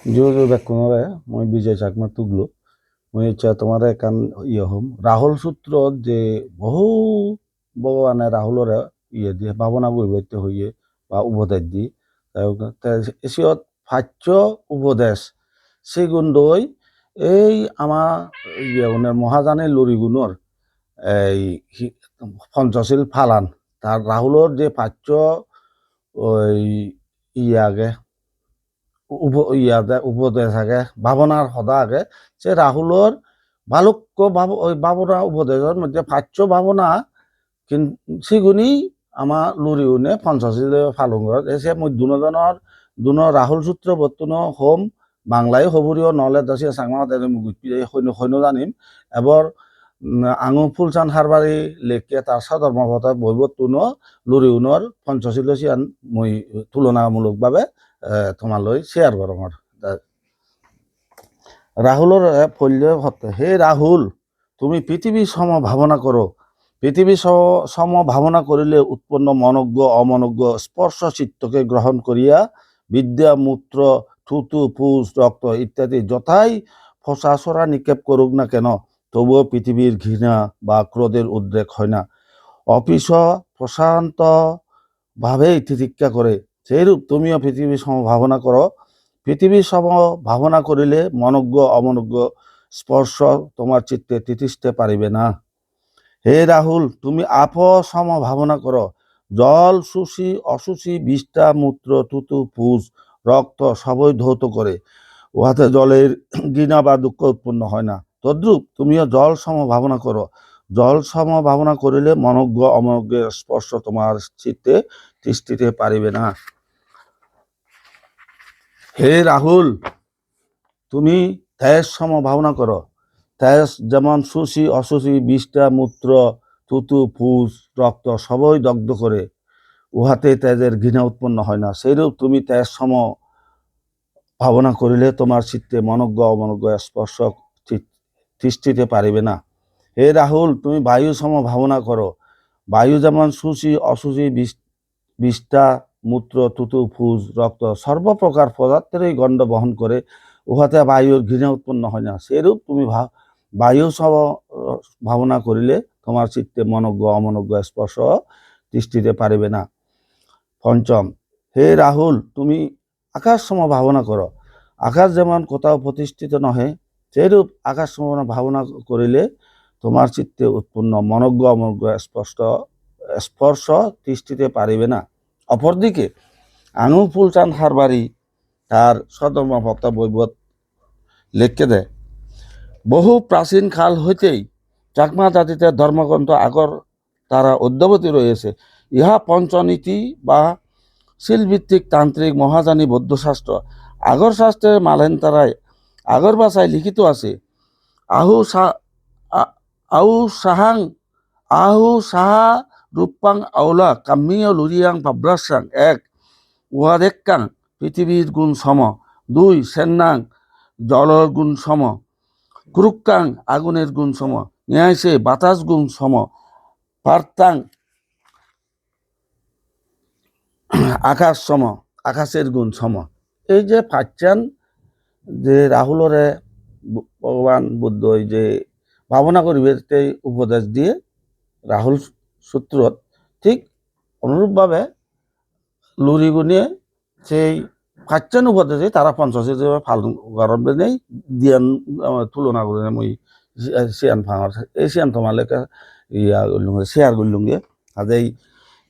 জোর বেকুনরে মই বিজয় চাকমা তুগলো মই ইচ্ছা তোমার একান হম রাহুল সূত্র যে বহু ভগবানে রাহুলরে দিয়ে ভাবনা বইবাইতে হইয়ে বা উপদেশ দি এসিয়ত ফাচ্য উপদেশ সেগুন দই এই আমার মহাজানের লরিগুণর এই পঞ্চশীল ফালান তার রাহুলর যে ফাচ্য ওই আগে উপদেশ আগে ভাবনার সদা আগে সে রাহুলর বালুক্য ওই ভাবনা উপদেশের মধ্যে ফাচ্য ভাবনা কিন্তু সেগুনি আমার লুরিউনে পঞ্চাশী ফালুঙ্গর এসে মই দুনো রাহুল সূত্র বর্তন হোম বাংলায় হবুরিও নলে দাসিয়া সাংমা সৈন্য জানিম এবার আঙু ফুলচান হারবারি লেখকে তার সাধর্মভতা বৈবতুনো লুরিউনর পঞ্চশীল সিয়ান মই তুলনামূলকভাবে তোমালৈ শ্বেয়াৰ কৰম রাহুলর ফল্য হে রাহুল তুমি পৃথিবী সম ভাবনা করো পৃথিবী সম ভাবনা করিলে উৎপন্ন মনজ্ঞ অমনজ্ঞ স্পর্শ চিত্তকে গ্রহণ করিয়া বিদ্যা মূত্র থুতু পুষ রক্ত ইত্যাদি যথাই ফসাসরা নিক্ষেপ করুক না কেন তবুও পৃথিবীর ঘৃণা বা ক্রোধের উদ্রেক হয় না অপিস প্রশান্ত ভাবে তিতিক্ষা করে সেইরূপ তুমিও পৃথিবী সম ভাবনা করো পৃথিবী সম ভাবনা করিলে মনজ্ঞ অমনজ্ঞ স্পর্শ তোমার চিত্তে তিতিষ্ঠে পারিবে না হে রাহুল তুমি আপ সম ভাবনা করো জল শুষি অশুচি বিষ্ঠা মূত্র তুতু পুষ রক্ত সবই ধৌত করে উহাতে জলের ঘৃণা বা দুঃখ উৎপন্ন হয় না তদ্রূপ তুমিও জল সম ভাবনা করো জল সম ভাবনা করিলে মনজ্ঞ অমনজ্ঞের স্পর্শ তোমার চিত্তে তিষ্ঠিতে পারিবে না হে রাহুল তুমি তেজ সম ভাবনা করো তেজ যেমন শুষি অশুচি বিষ্ঠা মূত্র থুতু ফুস রক্ত সবই দগ্ধ করে উহাতে তেজের ঘৃণা উৎপন্ন হয় না সেইরূপ তুমি তেজ সম ভাবনা করিলে তোমার চিত্তে মনজ্ঞ অমনজ্ঞ স্পর্শ তিষ্ঠিতে পারিবে না হে রাহুল তুমি বায়ু সম ভাবনা করো বায়ু যেমন শুচি অশুচি বিষ্ঠা মূত্র তুতু ফুস রক্ত সর্বপ্রকার পদার্থেরই গণ্ড বহন করে উহাতে বায়ুর ঘৃণা উৎপন্ন হয় না সেরূপ তুমি বায়ু সম ভাবনা করিলে তোমার চিত্তে মনজ্ঞ অমনজ্ঞ স্পর্শ তিষ্ঠিতে পারিবে না পঞ্চম হে রাহুল তুমি আকাশ সম ভাবনা করো আকাশ যেমন কোথাও প্রতিষ্ঠিত নহে সেরূপ আকাশ সম ভাবনা করিলে তোমার চিত্তে উৎপন্ন মনজ্ঞ অমনজ্ঞ স্পর্শ তিষ্ঠিতে পারিবে না অপরদিকে আঙু ফুলচান হারবারি তার সদর্মভক্তা বৈবত লেখকে দেয় বহু প্রাচীন কাল হইতেই চাকমা জাতিতে ধর্মগ্রন্থ আগর তারা অদ্যাবধি রয়েছে ইহা পঞ্চনীতি বা শিলভিত্তিক তান্ত্রিক মহাজানী বৌদ্ধশাস্ত্র আগর শাস্ত্রের মালেন্তারায় আগর ভাষায় লিখিত আছে আহু সাহা রূপাং আউলা কাম্মিয় লুরিয়াং ভাব্রাসাং এক উহাদেক্কাং পৃথিবীর গুণ সম দুই সেন্নাং জলের গুণ সম কুরুক্কাং আগুনের গুণ সম ন্যায়সে বাতাস গুণ সম পার্তাং আকাশ সম আকাশের গুণ সম এই যে পাচ্ছেন যে রাহুলরে ভগবান বুদ্ধ যে ভাবনা করিবে সেই উপদেশ দিয়ে রাহুল সূত্রত ঠিক অনুরূপভাবে লুরিগুনিয়ে সেই পাচ্ছেন উপদেশে তারা পঞ্চাশী ফালুন গরম নেই দিয়ান তুলনা করে মই সিয়ান ফাঙর এই সিয়ান তোমালেকে শেয়ার করলুঙ্গে আদেই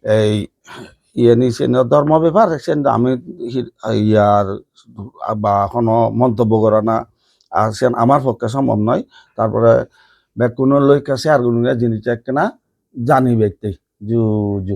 এই নিচে ধর্ম ব্যাপার আমি ইয়ার বা কোনো মন্তব্য করা না আর সেন আমার পক্ষে সম্ভব নয় তারপরে ব্যাকুনের লইকা শেয়ার করলুঙ্গে জিনিসটা কেনা জানি ব্যক্তি জু জু